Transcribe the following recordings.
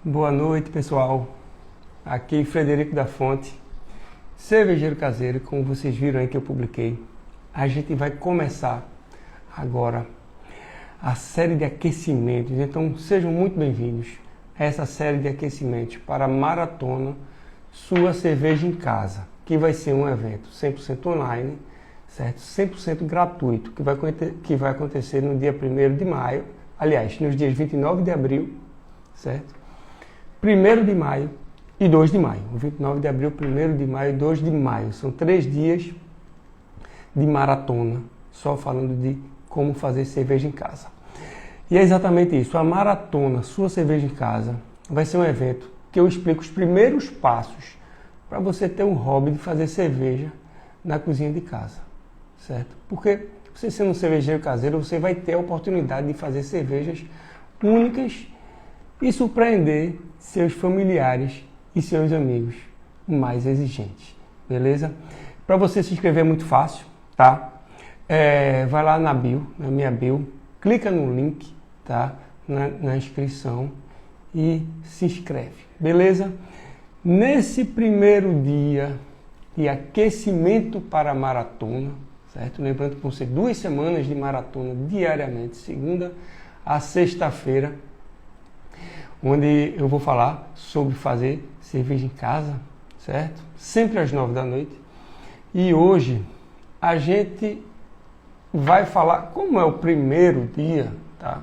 Boa noite, pessoal. Aqui Frederico da Fonte, cervejeiro caseiro, como vocês viram aí que eu publiquei. A gente vai começar agora a série de aquecimentos. Então, sejam muito bem-vindos a essa série de aquecimentos para a Maratona Sua Cerveja em Casa, que vai ser um evento 100% online, certo? 100% gratuito, que vai acontecer no dia 1º de maio, aliás, nos dias 29 de abril, certo? 1º de maio e 2 de maio. 29 de abril, 1º de maio e 2 de maio. São 3 dias de maratona, só falando de como fazer cerveja em casa. E é exatamente isso. A Maratona Sua Cerveja em Casa vai ser um evento que eu explico os primeiros passos para você ter um hobby de fazer cerveja na cozinha de casa, certo? Porque você sendo um cervejeiro caseiro, você vai ter a oportunidade de fazer cervejas únicas e surpreender seus familiares e seus amigos mais exigentes, beleza? Para você se inscrever é muito fácil, tá? Vai lá na bio, na minha bio, clica no link, tá? Na inscrição e se inscreve, beleza? Nesse primeiro dia de aquecimento para a maratona, certo? Lembrando que vão ser 2 semanas de maratona diariamente, segunda a sexta-feira, onde eu vou falar sobre fazer cerveja em casa, certo? Sempre às 9 da noite. E hoje a gente vai falar, como é o primeiro dia, tá?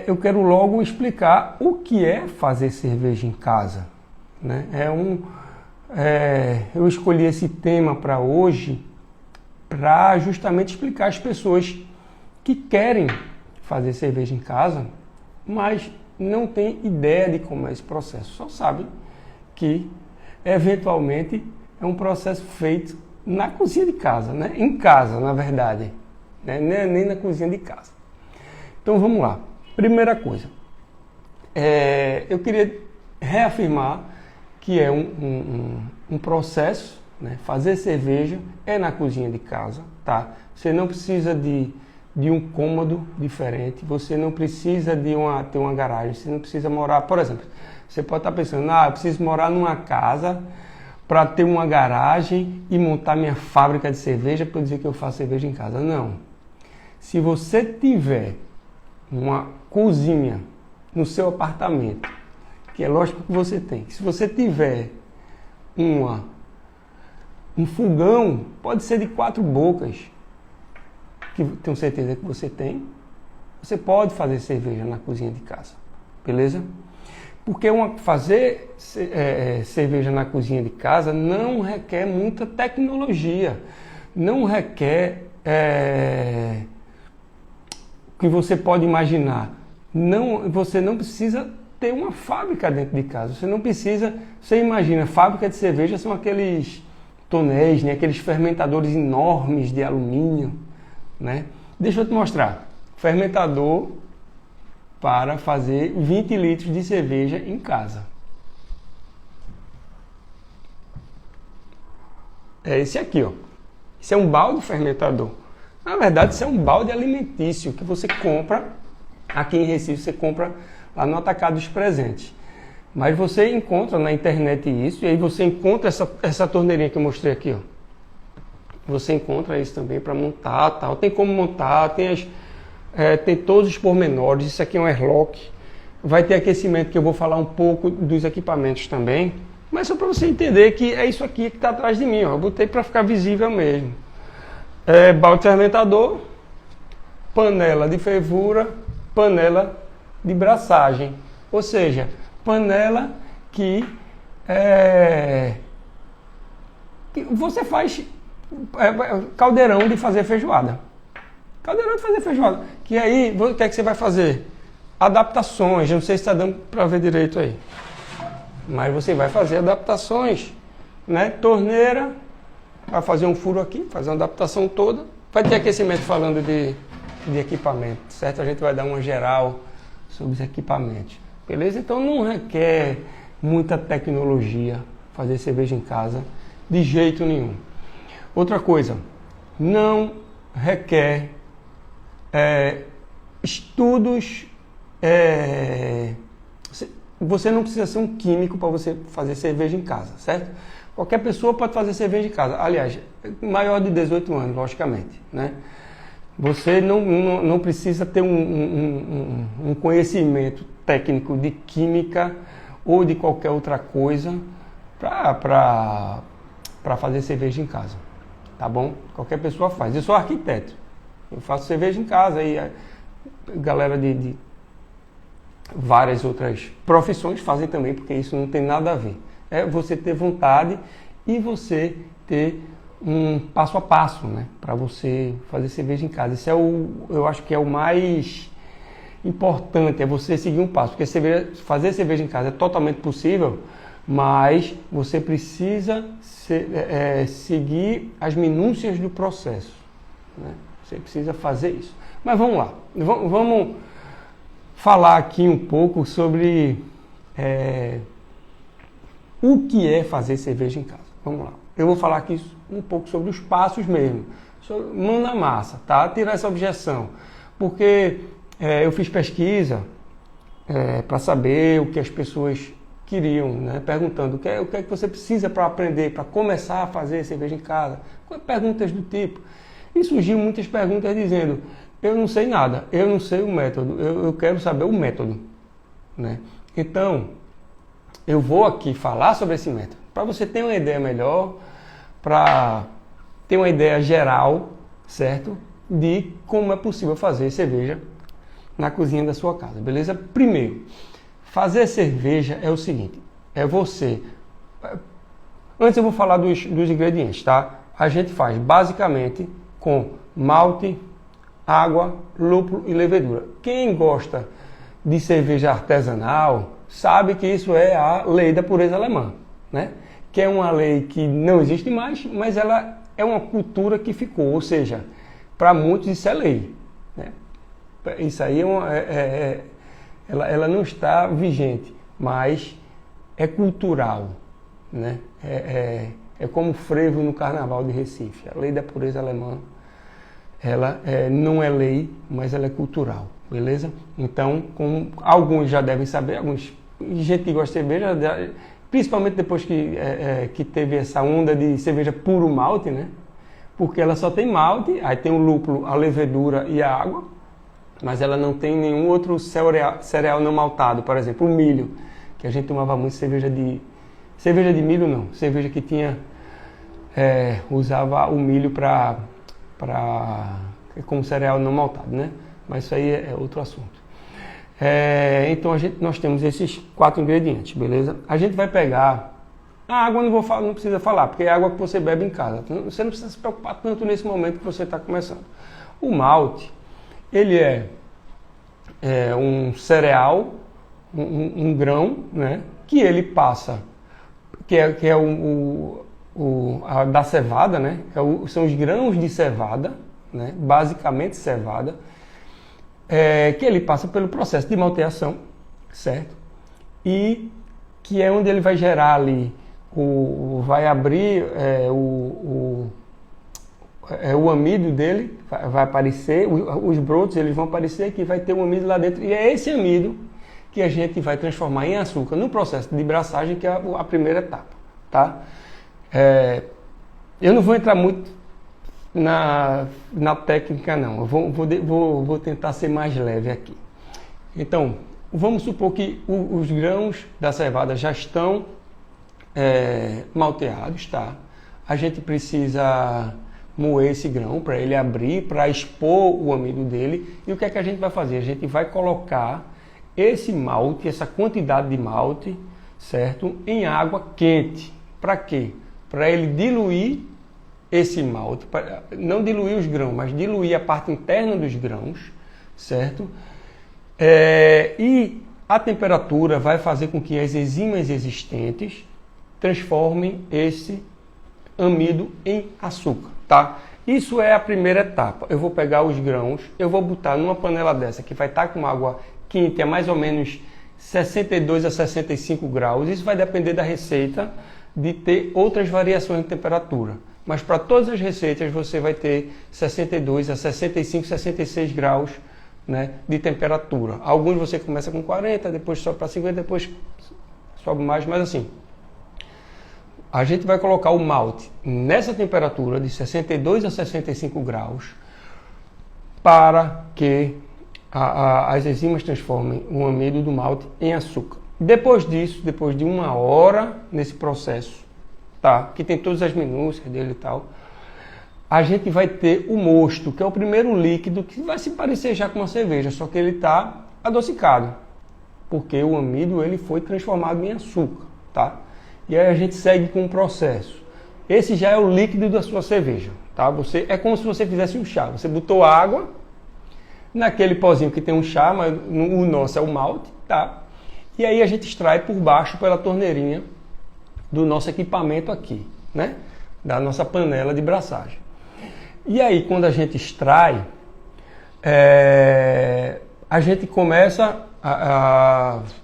Eu quero logo explicar o que é fazer cerveja em casa, né? Eu escolhi esse tema para hoje para justamente explicar às pessoas que querem fazer cerveja em casa, mas não tem ideia de como é esse processo. Só sabe que, eventualmente, é um processo feito na cozinha de casa, né? Em casa, na verdade, né? Nem na cozinha de casa. Então, vamos lá. Primeira coisa, eu queria reafirmar que é um processo, né? Fazer cerveja é na cozinha de casa, tá? Você não precisa de um cômodo diferente, você não precisa ter uma garagem, você não precisa morar, por exemplo, você pode estar pensando, eu preciso morar numa casa para ter uma garagem e montar minha fábrica de cerveja para dizer que eu faço cerveja em casa. Não. Se você tiver uma cozinha no seu apartamento, que é lógico que você tem, se você tiver um fogão, pode ser de 4 bocas, que tenho certeza que você tem, você pode fazer cerveja na cozinha de casa, beleza? Porque fazer cerveja na cozinha de casa não requer muita tecnologia, não requer o que você pode imaginar. Você não precisa ter uma fábrica dentro de casa, você imagina, fábrica de cerveja são aqueles tonéis, né? Aqueles fermentadores enormes de alumínio, né? Deixa eu te mostrar. Fermentador para fazer 20 litros de cerveja em casa. É esse aqui, ó. Esse é um balde fermentador. Na verdade, isso é um balde alimentício que você compra aqui em Recife, você compra lá no Atacado dos Presentes. Mas você encontra na internet isso, e aí você encontra essa torneirinha que eu mostrei aqui, ó. Você encontra isso também para montar, tal. Tem como montar, tem todos os pormenores. Isso aqui é um airlock. Vai ter aquecimento, que eu vou falar um pouco dos equipamentos também. Mas só para você entender que é isso aqui que está atrás de mim, ó. Eu botei para ficar visível mesmo. Balde fermentador, panela de fervura, panela de braçagem. Ou seja, panela que você faz caldeirão de fazer feijoada. Caldeirão de fazer feijoada. Que aí, o que é que você vai fazer? Adaptações. Eu não sei se está dando para ver direito aí. Mas você vai fazer adaptações, né? Torneira, vai fazer um furo aqui, fazer uma adaptação toda. Vai ter aquecimento falando de equipamento, certo? A gente vai dar uma geral sobre os equipamentos. Beleza? Então não requer muita tecnologia fazer cerveja em casa de jeito nenhum. Outra coisa, não requer estudos você não precisa ser um químico para você fazer cerveja em casa, certo? Qualquer pessoa pode fazer cerveja em casa. Aliás, maior de 18 anos, logicamente, né? Você não precisa ter um conhecimento técnico de química ou de qualquer outra coisa para fazer cerveja em casa, tá bom? Qualquer pessoa faz. Eu sou arquiteto, eu faço cerveja em casa e a galera de várias outras profissões fazem também, porque isso não tem nada a ver. É você ter vontade e você ter um passo a passo, né, para você fazer cerveja em casa. Isso eu acho que é o mais importante, é você seguir um passo, porque fazer cerveja em casa é totalmente possível, mas você precisa seguir as minúcias do processo, né? Você precisa fazer isso. Mas vamos lá, vamos falar aqui um pouco sobre o que é fazer cerveja em casa. Vamos lá. Eu vou falar aqui um pouco sobre os passos mesmo, sobre mão na massa, tá? Tirar essa objeção, porque eu fiz pesquisa para saber o que as pessoas queriam, né? Perguntando o que é que você precisa para aprender, para começar a fazer cerveja em casa, perguntas do tipo. E surgiu muitas perguntas dizendo: eu não sei nada, eu não sei o método, eu quero saber o método, né? Então, eu vou aqui falar sobre esse método, para você ter uma ideia melhor, para ter uma ideia geral, certo? De como é possível fazer cerveja na cozinha da sua casa, beleza? Primeiro, fazer cerveja é o seguinte, antes eu vou falar dos ingredientes, tá? A gente faz basicamente com malte, água, lúpulo e levedura. Quem gosta de cerveja artesanal sabe que isso é a lei da pureza alemã, né? Que é uma lei que não existe mais, mas ela é uma cultura que ficou, ou seja, para muitos isso é lei, né? Isso aí ela não está vigente, mas é cultural, né? É como o frevo no Carnaval de Recife. A lei da pureza alemã, ela não é lei, mas ela é cultural, beleza? Então, como alguns já devem saber, gente que gosta de cerveja, principalmente depois que teve essa onda de cerveja puro malte, né? Porque ela só tem malte, aí tem o lúpulo, a levedura e a água, mas ela não tem nenhum outro cereal não maltado, por exemplo, o milho, que a gente tomava muito cerveja de milho não, cerveja que tinha, usava o milho como cereal não maltado, né? Mas isso aí é outro assunto. Então nós temos esses 4 ingredientes, beleza? A gente vai pegar a água, não precisa falar, porque é a água que você bebe em casa. Você não precisa se preocupar tanto nesse momento que você está começando. O malte, ele é um cereal, um grão, né? Que ele passa, que é a da cevada, né? São os grãos de cevada, né? Basicamente cevada, que ele passa pelo processo de malteação, certo? E que é onde ele vai gerar ali, vai abrir o amido dele, vai aparecer, os brotos eles vão aparecer, que vai ter um amido lá dentro, e é esse amido que a gente vai transformar em açúcar no processo de braçagem, que é a primeira etapa, tá? Eu não vou entrar muito na técnica não, eu vou tentar ser mais leve aqui. Então, vamos supor que os grãos da cevada já estão malteados, tá? A gente precisa moer esse grão para ele abrir, para expor o amido dele. E o que é que a gente vai fazer? A gente vai colocar esse malte, essa quantidade de malte, certo? Em água quente. Para quê? Para ele diluir esse malte, não diluir os grãos, mas diluir a parte interna dos grãos, certo? E a temperatura vai fazer com que as enzimas existentes transformem esse amido em açúcar, tá? Isso é a primeira etapa. Eu vou pegar os grãos, eu vou botar numa panela dessa que vai estar com água quente a mais ou menos 62 a 65 graus. Isso vai depender da receita, de ter outras variações de temperatura. Mas para todas as receitas você vai ter 62 a 65, 66 graus né, de temperatura. Alguns você começa com 40, depois sobe para 50, depois sobe mais, mas assim, a gente vai colocar o malte nessa temperatura de 62 a 65 graus para que as enzimas transformem o amido do malte em açúcar. Depois disso, depois de 1 hora nesse processo, tá, que tem todas as minúcias dele e tal, a gente vai ter o mosto, que é o primeiro líquido que vai se parecer já com uma cerveja, só que ele está adocicado, porque o amido ele foi transformado em açúcar, tá? E aí a gente segue com o processo. Esse já é o líquido da sua cerveja, tá? É como se você fizesse um chá. Você botou água naquele pozinho que tem um chá, mas o nosso é o malte, tá? E aí a gente extrai por baixo pela torneirinha do nosso equipamento aqui, né? Da nossa panela de braçagem. E aí, quando a gente extrai, a gente começa,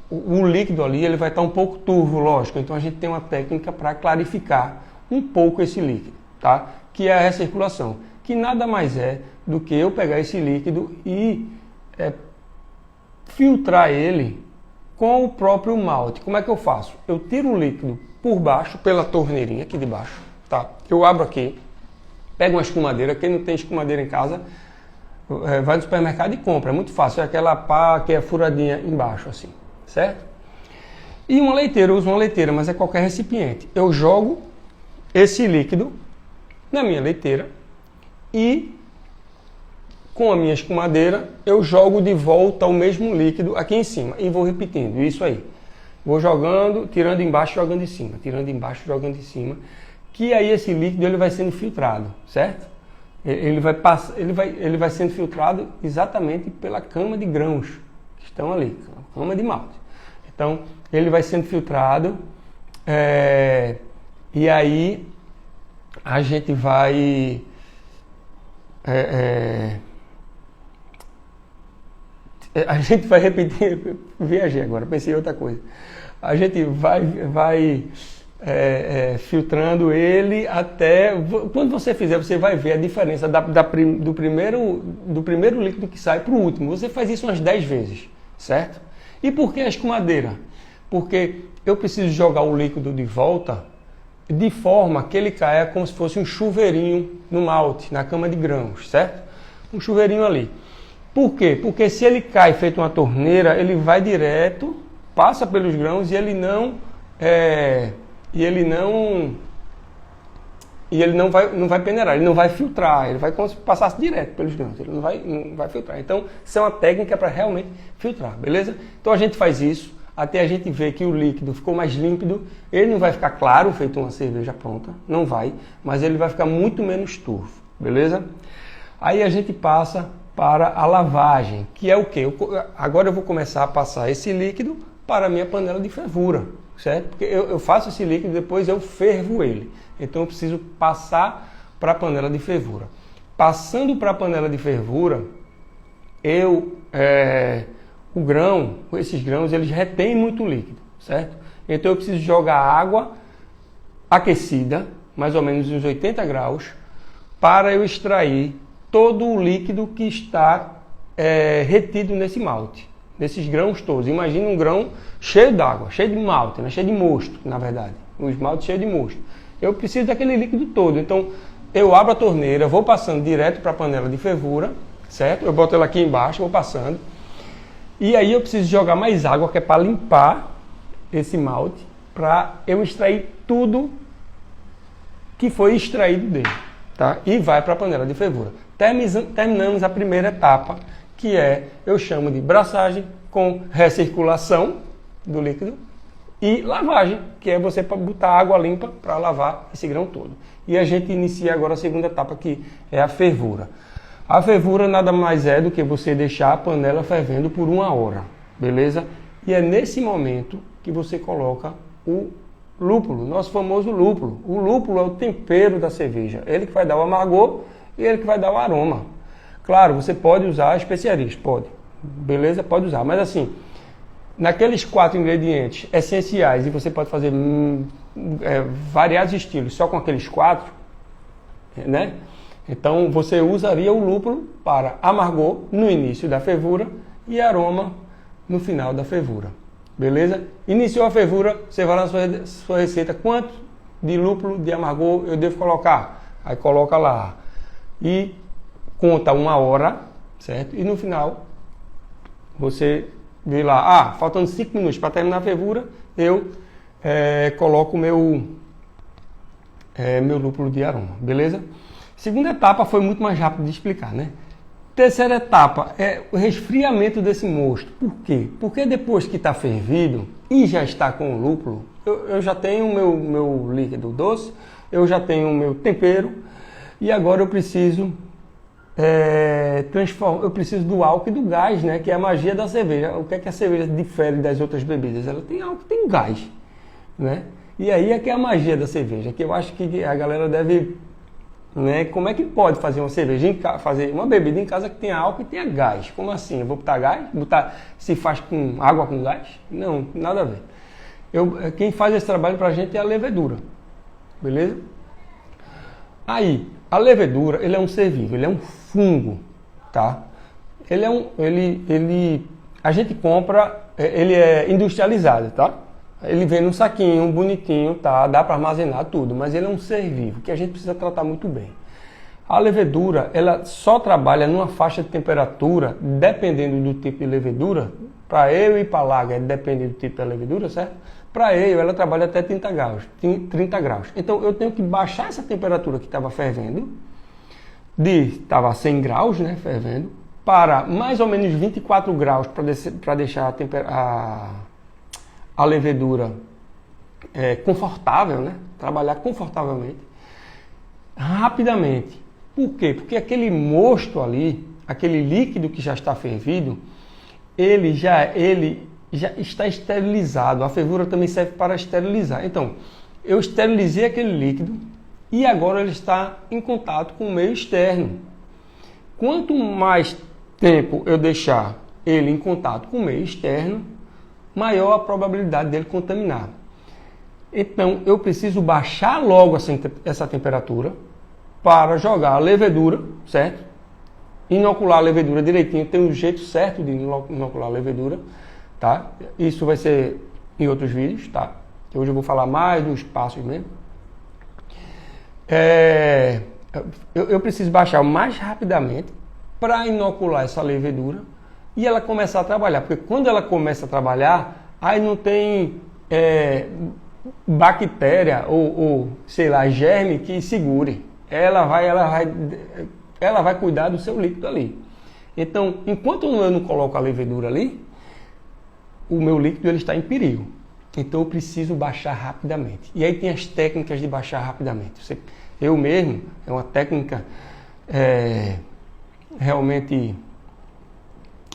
o líquido ali ele vai estar um pouco turvo, lógico. Então a gente tem uma técnica para clarificar um pouco esse líquido, tá? Que é a recirculação, que nada mais é do que eu pegar esse líquido e filtrar ele com o próprio malte. Como é que eu faço? Eu tiro o líquido por baixo, pela torneirinha aqui de baixo, tá? Eu abro aqui. Pega uma escumadeira, quem não tem escumadeira em casa, vai no supermercado e compra, é muito fácil, é aquela pá que é furadinha embaixo, assim, certo? E uma leiteira, eu uso uma leiteira, mas é qualquer recipiente. Eu jogo esse líquido na minha leiteira e com a minha escumadeira eu jogo de volta o mesmo líquido aqui em cima e vou repetindo, isso aí. Vou jogando, tirando embaixo, jogando em cima, tirando embaixo, jogando em cima. Que aí esse líquido ele vai sendo filtrado, certo? Ele vai sendo filtrado exatamente pela cama de grãos que estão ali, cama de malte. Então, ele vai sendo filtrado e aí a gente vai repetir, viajei agora, pensei em outra coisa. A gente vai filtrando ele até... Quando você fizer, você vai ver a diferença do primeiro líquido que sai para o último. Você faz isso umas 10 vezes, certo? E por que a escumadeira? Porque eu preciso jogar o líquido de volta de forma que ele caia como se fosse um chuveirinho no malte, na cama de grãos, certo? Um chuveirinho ali. Por quê? Porque se ele cai feito uma torneira, ele vai direto, passa pelos grãos e ele não vai peneirar, ele não vai filtrar, ele vai como se passasse direto pelos grãos, ele não vai filtrar. Então, isso é uma técnica para realmente filtrar, beleza? Então a gente faz isso até a gente ver que o líquido ficou mais límpido. Ele não vai ficar claro, feito uma cerveja pronta, não vai, mas ele vai ficar muito menos turvo, beleza? Aí a gente passa para a lavagem, que é o quê? Agora eu vou começar a passar esse líquido para a minha panela de fervura, certo? Porque eu faço esse líquido e depois eu fervo ele. Então eu preciso passar para a panela de fervura. Passando para a panela de fervura, esses grãos, eles retêm muito líquido, certo? Então eu preciso jogar água aquecida, mais ou menos uns 80 graus, para eu extrair todo o líquido que está retido nesse malte, nesses grãos todos. Imagina um grão cheio d'água, cheio de malte, né? Cheio de mosto, na verdade. Um esmalte cheio de mosto. Eu preciso daquele líquido todo. Então, eu abro a torneira, vou passando direto para a panela de fervura, certo? Eu boto ela aqui embaixo, vou passando. E aí eu preciso jogar mais água, que é para limpar esse malte, para eu extrair tudo que foi extraído dele, tá? E vai para a panela de fervura. Terminamos a primeira etapa, que eu chamo de braçagem com recirculação do líquido e lavagem, que é você botar água limpa para lavar esse grão todo. E a gente inicia agora a segunda etapa, que é a fervura. A fervura nada mais é do que você deixar a panela fervendo por 1 hora, beleza? E é nesse momento que você coloca o lúpulo, nosso famoso lúpulo. O lúpulo é o tempero da cerveja, ele que vai dar o amargor e ele que vai dar o aroma. Claro, você pode usar especiarias, pode, beleza? Pode usar, mas assim, naqueles 4 ingredientes essenciais, e você pode fazer variados estilos só com aqueles 4, né? Então você usaria o lúpulo para amargor no início da fervura e aroma no final da fervura. Beleza? Iniciou a fervura, você vai lá na sua receita, quanto de lúpulo de amargor eu devo colocar? Aí coloca lá e conta 1 hora, certo? E no final você vê lá, faltando 5 minutos para terminar a fervura, eu coloco meu lúpulo de aroma, beleza? Segunda etapa foi muito mais rápido de explicar, né? Terceira etapa é o resfriamento desse mosto. Por quê? Porque depois que está fervido e já está com o lúpulo, eu já tenho o meu líquido doce, eu já tenho o meu tempero e agora eu preciso eu preciso do álcool e do gás, né? Que é a magia da cerveja. O que é que a cerveja difere das outras bebidas? Ela tem álcool, tem gás, né? E aí é que é a magia da cerveja, que eu acho que a galera deve, né? Como é que pode fazer uma cerveja fazer uma bebida em casa que tenha álcool e tenha gás? Como assim? Eu vou botar gás? Se faz com água com gás? Não, nada a ver. Quem faz esse trabalho pra gente é a levedura, beleza? Aí, a levedura, ele é um ser vivo, ele é um fungo, tá? A gente compra, ele é industrializado, tá? Ele vem num saquinho bonitinho, tá? Dá para armazenar tudo, mas ele é um ser vivo que a gente precisa tratar muito bem. A levedura, ela só trabalha numa faixa de temperatura, dependendo do tipo de levedura. Para ale e para lager, depende do tipo da levedura, certo? Para ale, ela trabalha até 30 graus. Então, eu tenho que baixar essa temperatura que estava fervendo, estava 100 graus, né, fervendo, para mais ou menos 24 graus, para deixar a levedura confortável, né? Trabalhar confortavelmente, rapidamente. Por quê? Porque aquele mosto ali, aquele líquido que já está fervido, ele já está esterilizado. A fervura também serve para esterilizar. Então, eu esterilizei aquele líquido e agora ele está em contato com o meio externo. Quanto mais tempo eu deixar ele em contato com o meio externo, maior a probabilidade dele contaminar. Então, eu preciso baixar logo essa temperatura para jogar a levedura, certo? Inocular a levedura direitinho, tem um jeito certo de inocular a levedura, tá? Isso vai ser em outros vídeos, tá? Hoje eu vou falar mais dos passos mesmo. Eu preciso baixar o mais rapidamente para inocular essa levedura e ela começar a trabalhar, porque quando ela começa a trabalhar, aí não tem bactéria ou sei lá, germe que segure. Ela vai cuidar do seu líquido ali. Então, enquanto eu não coloco a levedura ali, o meu líquido ele está em perigo. Então, eu preciso baixar rapidamente. E aí tem as técnicas de baixar rapidamente. Eu mesmo, é uma técnica realmente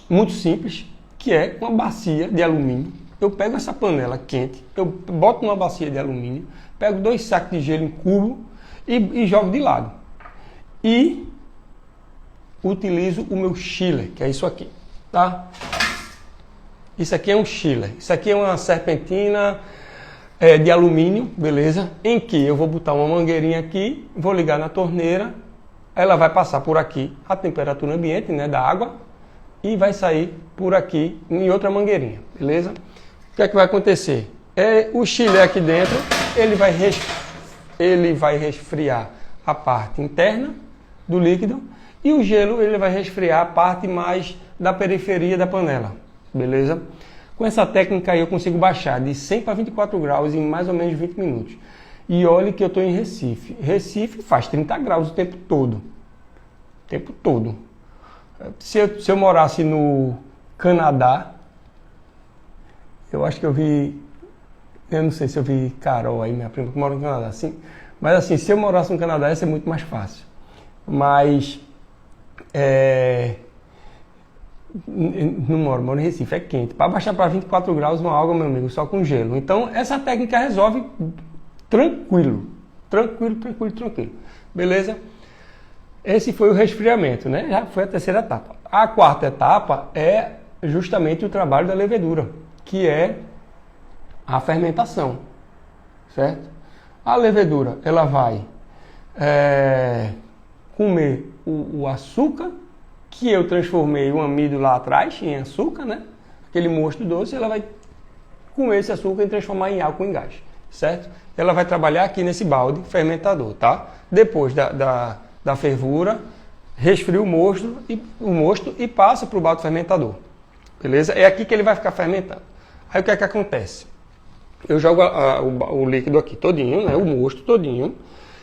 muito simples, que é uma bacia de alumínio. Eu pego essa panela quente, eu boto numa bacia de alumínio, pego 2 sacos de gelo em cubo e jogo de lado. E utilizo o meu chiller, que é isso aqui, tá? Isso aqui é um chiller. Isso aqui é uma serpentina de alumínio, beleza? Em que eu vou botar uma mangueirinha aqui, vou ligar na torneira, ela vai passar por aqui a temperatura ambiente, né, da água, e vai sair por aqui em outra mangueirinha, beleza? O que é que vai acontecer? O chiller aqui dentro, ele vai resfriar a parte interna do líquido e o gelo ele vai resfriar a parte mais da periferia da panela, beleza? Com essa técnica aí eu consigo baixar de 100 para 24 graus em mais ou menos 20 minutos. E olhe que eu estou em Recife. Recife faz 30 graus o tempo todo. O tempo todo. Se eu morasse no Canadá, eu acho que eu não sei se eu vi Carol aí, minha prima que mora no Canadá, assim, mas assim, se eu morasse no Canadá ia ser muito mais fácil. Mas não moro em Recife, é quente. Para baixar para 24 graus uma água, meu amigo, só com gelo. Então essa técnica resolve tranquilo. Beleza? Esse foi o resfriamento, né? Já foi a terceira etapa. A quarta etapa é justamente o trabalho da levedura, que é a fermentação, certo? A levedura, ela vai comer o açúcar, que eu transformei o amido lá atrás em açúcar, né? Aquele mosto doce, ela vai comer esse açúcar e transformar em álcool em gás, certo? Ela vai trabalhar aqui nesse balde fermentador, tá? Depois da fervura, resfria o mosto e passa para o balde fermentador, beleza? É aqui que ele vai ficar fermentando. Aí o que é que acontece? Eu jogo o líquido aqui todinho, né? O mosto todinho.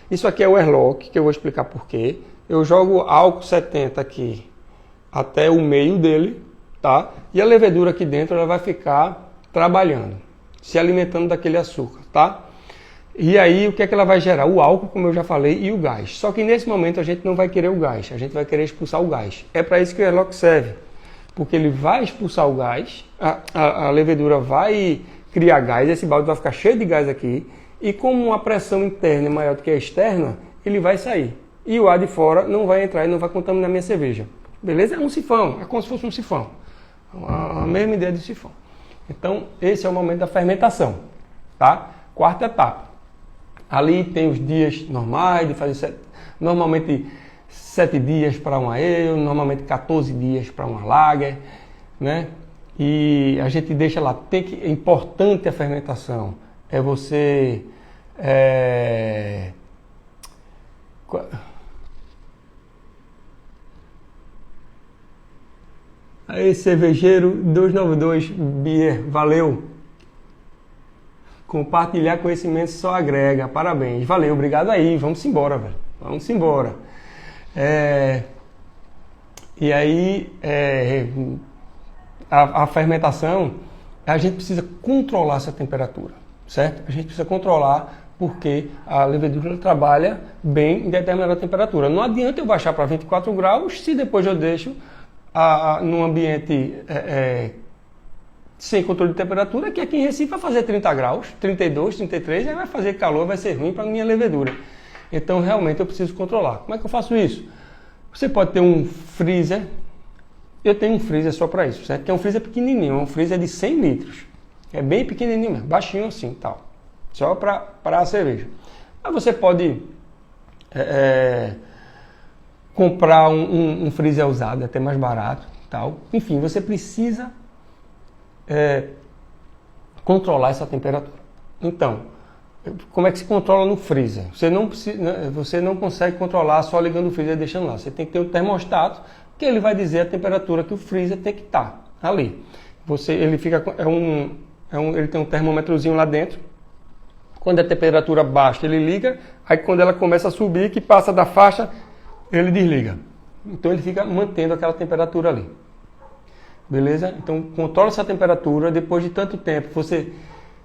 Isso aqui é o airlock, que eu vou explicar por quê. Eu jogo álcool 70 aqui até o meio dele, tá? E a levedura aqui dentro ela vai ficar trabalhando, se alimentando daquele açúcar, tá? E aí o que é que ela vai gerar? O álcool, como eu já falei, e o gás. Só que nesse momento a gente não vai querer o gás, a gente vai querer expulsar o gás. É para isso que o airlock serve, porque ele vai expulsar o gás, a levedura vai criar gás, esse balde vai ficar cheio de gás aqui, e como a pressão interna é maior do que a externa, ele vai sair. E o ar de fora não vai entrar e não vai contaminar minha cerveja. Beleza? É um sifão, é como se fosse um sifão. A mesma ideia de sifão. Então, esse é o momento da fermentação, tá? Quarta etapa. Ali tem os dias normais de fazer normalmente 7 dias para uma ale, normalmente 14 dias para uma lager, né? E a gente deixa lá. É importante a fermentação. É você Aí, cervejeiro 292 Beer, valeu! Compartilhar conhecimento só agrega, parabéns, valeu, obrigado aí, vamos embora, velho, vamos embora. E aí, a fermentação, a gente precisa controlar essa temperatura, certo? A gente precisa controlar porque a levedura trabalha bem em determinada temperatura. Não adianta eu baixar para 24 graus se depois eu deixo num ambiente sem controle de temperatura, que aqui em Recife vai fazer 30 graus, 32, 33, aí vai fazer calor, vai ser ruim para a minha levedura. Então, realmente, eu preciso controlar. Como é que eu faço isso? Você pode ter um freezer. Eu tenho um freezer só para isso, certo? Que é um freezer pequenininho, um freezer de 100 litros. É bem pequenininho mesmo, baixinho assim, tal. Só para a cerveja. Mas você pode comprar um freezer usado, é até mais barato, tal. Enfim, você precisa controlar essa temperatura. Então, como é que se controla no freezer? Você não consegue controlar só ligando o freezer e deixando lá. Você tem que ter um termostato que ele vai dizer a temperatura que o freezer tem que estar ali. Ele tem um termômetrozinho lá dentro. Quando a temperatura baixa, ele liga. Aí quando ela começa a subir, que passa da faixa, ele desliga. Então ele fica mantendo aquela temperatura ali. Beleza? Então controla essa temperatura. Depois de tanto tempo, você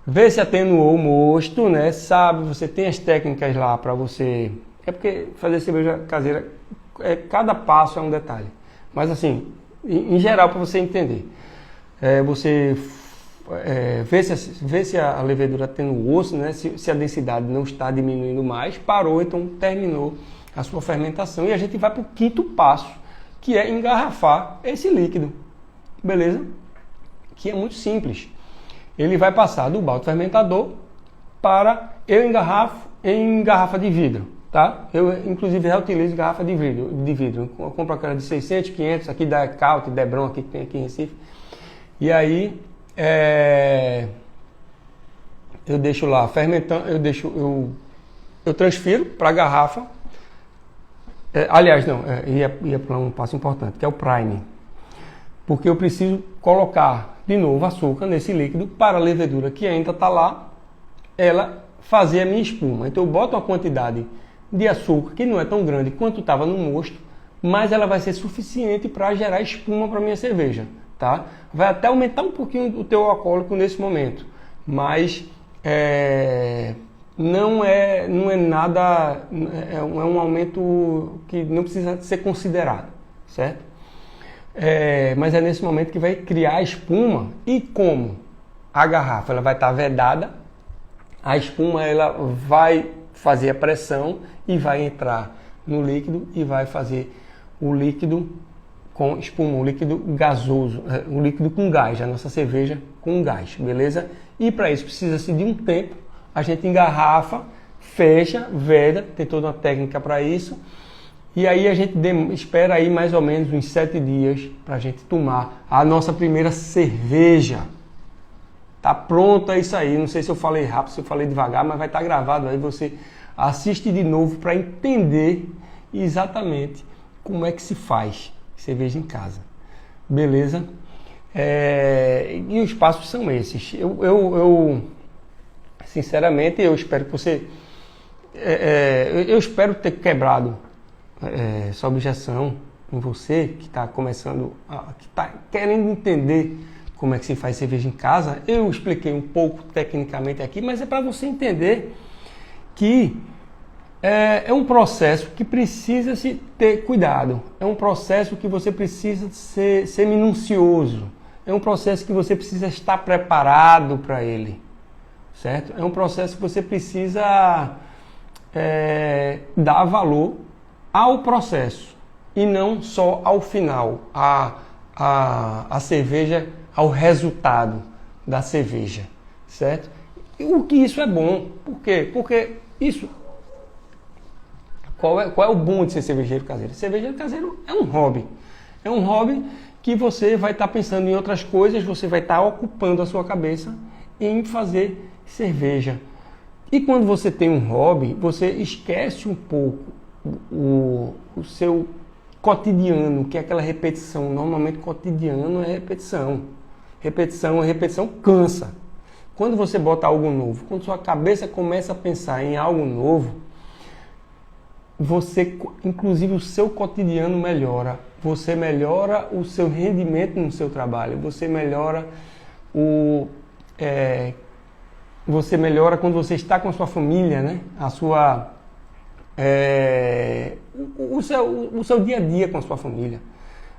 vê se atenuou o mosto, né? Sabe, você tem as técnicas lá para você... É porque fazer cerveja caseira, cada passo é um detalhe. Mas assim, em geral, para você entender. Você vê se a levedura tem no osso, né? Se a densidade não está diminuindo mais, parou, então terminou a sua fermentação. E a gente vai para o quinto passo, que é engarrafar esse líquido. Beleza? Que é muito simples. Ele vai passar do balde fermentador para eu engarrafo em garrafa de vidro, tá? Eu, inclusive, reutilizo garrafa de vidro. Eu compro aquela de 600, 500, aqui da Caut, Debron, aqui que tem aqui em Recife. E aí, eu deixo lá fermentando, eu transfiro para a garrafa. Aliás, não, ia para um passo importante, que é o priming. Porque eu preciso colocar de novo açúcar nesse líquido para a levedura que ainda está lá, ela fazer a minha espuma. Então eu boto uma quantidade de açúcar que não é tão grande quanto estava no mosto, mas ela vai ser suficiente para gerar espuma para a minha cerveja, tá? Vai até aumentar um pouquinho o teu alcoólico nesse momento, mas não é nada, é um aumento que não precisa ser considerado, certo? Mas é nesse momento que vai criar a espuma. E como a garrafa ela vai estar vedada, a espuma ela vai fazer a pressão e vai entrar no líquido e vai fazer o líquido com espuma, o líquido gasoso, o líquido com gás, a nossa cerveja com gás, beleza? E para isso precisa-se de um tempo. A gente engarrafa, fecha, veda, tem toda uma técnica para isso. E aí a gente espera aí mais ou menos uns 7 dias para a gente tomar a nossa primeira cerveja. Tá pronto, é isso aí. Não sei se eu falei rápido, se eu falei devagar, mas vai estar gravado aí. Você assiste de novo para entender exatamente como é que se faz cerveja em casa. Beleza? E os passos são esses. Eu sinceramente, eu espero que você... eu espero ter quebrado essa objeção em você que está começando, que está querendo entender como é que se faz cerveja em casa. Eu expliquei um pouco tecnicamente aqui, mas é para você entender que é um processo que precisa se ter cuidado, é um processo que você precisa ser minucioso, é um processo que você precisa estar preparado para ele, certo? É um processo que você precisa dar valor ao processo e não só ao final, a cerveja, ao resultado da cerveja, certo? E o que isso é bom? Por quê? Porque isso... Qual é o bom de ser cervejeiro caseiro? Cervejeiro caseiro é um hobby. É um hobby que você vai estar pensando em outras coisas, você vai estar ocupando a sua cabeça em fazer cerveja. E quando você tem um hobby, você esquece um pouco o seu cotidiano, que é aquela repetição. Normalmente cotidiano é repetição. Repetição cansa. Quando você bota algo novo, quando sua cabeça começa a pensar em algo novo, você, inclusive o seu cotidiano melhora, você melhora o seu rendimento no seu trabalho, você melhora quando você está com a sua família, né? O seu dia a dia com a sua família.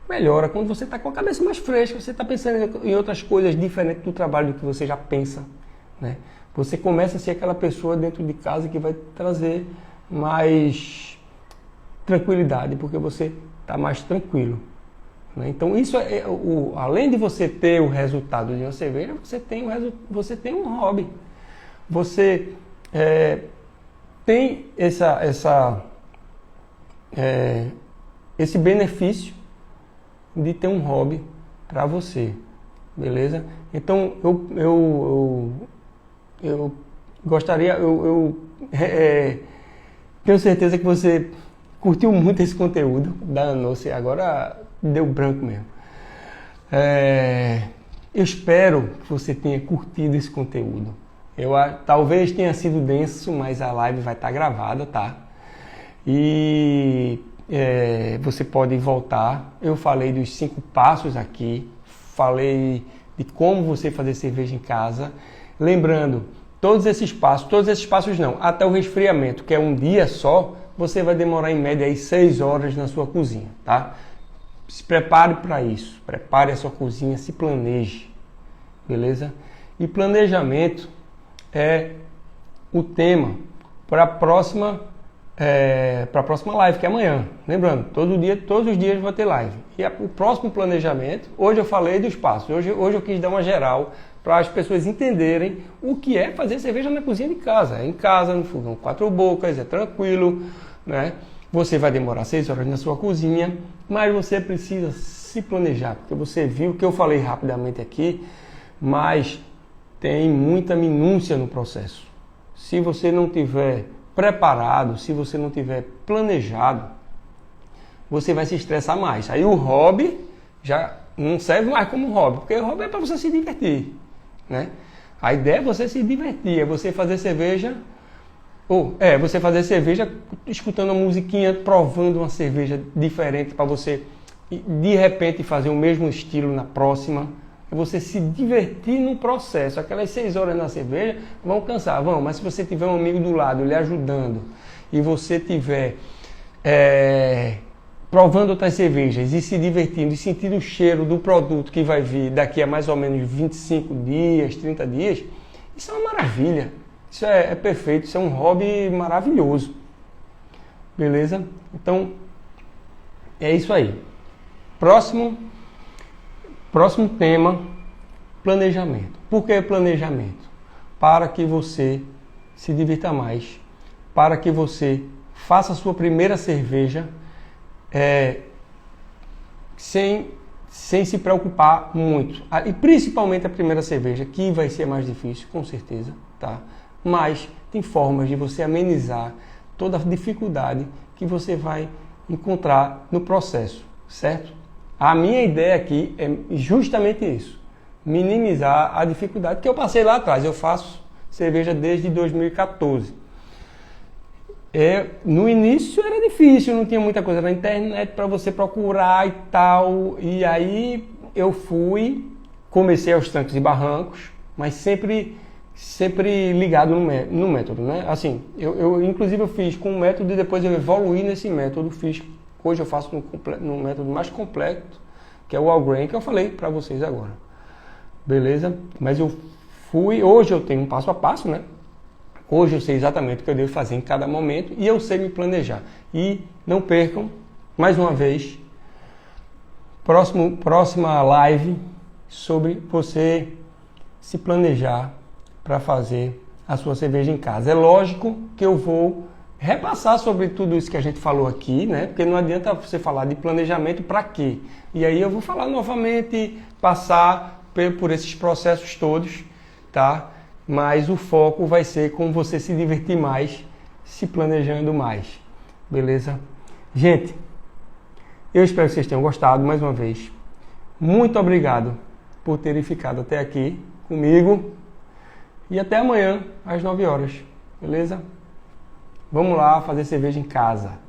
Melhora quando você está com a cabeça mais fresca, você está pensando em outras coisas diferentes do trabalho do que você já pensa, né? Você começa a ser aquela pessoa dentro de casa que vai trazer mais tranquilidade, porque você está mais tranquilo, né? Então isso além de você ter o resultado de uma cerveja, você tem um hobby, você tem esse benefício de ter um hobby para você, beleza? Então eu gostaria, tenho certeza que você curtiu muito esse conteúdo da Anoce, agora deu branco mesmo. Eu espero que você tenha curtido esse conteúdo. Talvez tenha sido denso, mas a live vai estar gravada, tá? E você pode voltar. Eu falei dos 5 passos aqui, falei de como você fazer cerveja em casa. Lembrando, todos esses passos não, até o resfriamento, que é um dia só, você vai demorar em média aí 6 horas na sua cozinha, tá? Se prepare para isso, prepare a sua cozinha, se planeje, beleza? E planejamento é o tema para a próxima live, que é amanhã. Lembrando, todos os dias vai ter live. E o próximo planejamento, hoje eu falei dos passos, hoje eu quis dar uma geral para as pessoas entenderem o que é fazer cerveja na cozinha de casa. É em casa, no fogão 4 bocas, é tranquilo, né? Você vai demorar 6 horas na sua cozinha, mas você precisa se planejar, porque você viu que eu falei rapidamente aqui, mas tem muita minúcia no processo. Se você não tiver preparado, se você não tiver planejado, você vai se estressar mais. Aí o hobby já não serve mais como hobby, porque o hobby é para você se divertir, né? A ideia é você se divertir, é você fazer cerveja, você fazer cerveja escutando uma musiquinha, provando uma cerveja diferente para você de repente fazer o mesmo estilo na próxima. É você se divertir no processo. Aquelas 6 horas na cerveja vão cansar, mas se você tiver um amigo do lado lhe ajudando e você tiver provando outras cervejas e se divertindo e sentindo o cheiro do produto que vai vir daqui a mais ou menos 25 dias, 30 dias, isso é uma maravilha. Isso é perfeito, isso é um hobby maravilhoso. Beleza? Então, é isso aí. Próximo tema, planejamento. Por que planejamento? Para que você se divirta mais, para que você faça a sua primeira cerveja sem se preocupar muito. E principalmente a primeira cerveja, que vai ser mais difícil, com certeza, tá? Mas tem formas de você amenizar toda a dificuldade que você vai encontrar no processo, certo? A minha ideia aqui é justamente isso, minimizar a dificuldade que eu passei lá atrás. Eu faço cerveja desde 2014. No início era difícil, não tinha muita coisa na internet para você procurar e tal. E aí eu comecei aos trancos e barrancos, mas sempre ligado no método, né? Assim, inclusive eu fiz com um método e depois eu evoluí nesse método. Hoje eu faço no método mais completo, que é o All Grain, que eu falei para vocês agora. Beleza? Mas hoje eu tenho um passo a passo, né? Hoje eu sei exatamente o que eu devo fazer em cada momento e eu sei me planejar. E não percam, mais uma vez, próxima live sobre você se planejar para fazer a sua cerveja em casa. É lógico que eu vou repassar sobre tudo isso que a gente falou aqui, né? Porque não adianta você falar de planejamento para quê? E aí eu vou falar novamente, passar por esses processos todos, tá? Mas o foco vai ser como você se divertir mais, se planejando mais, beleza? Gente, eu espero que vocês tenham gostado mais uma vez. Muito obrigado por terem ficado até aqui comigo e até amanhã às 9 horas, beleza? Vamos lá fazer cerveja em casa.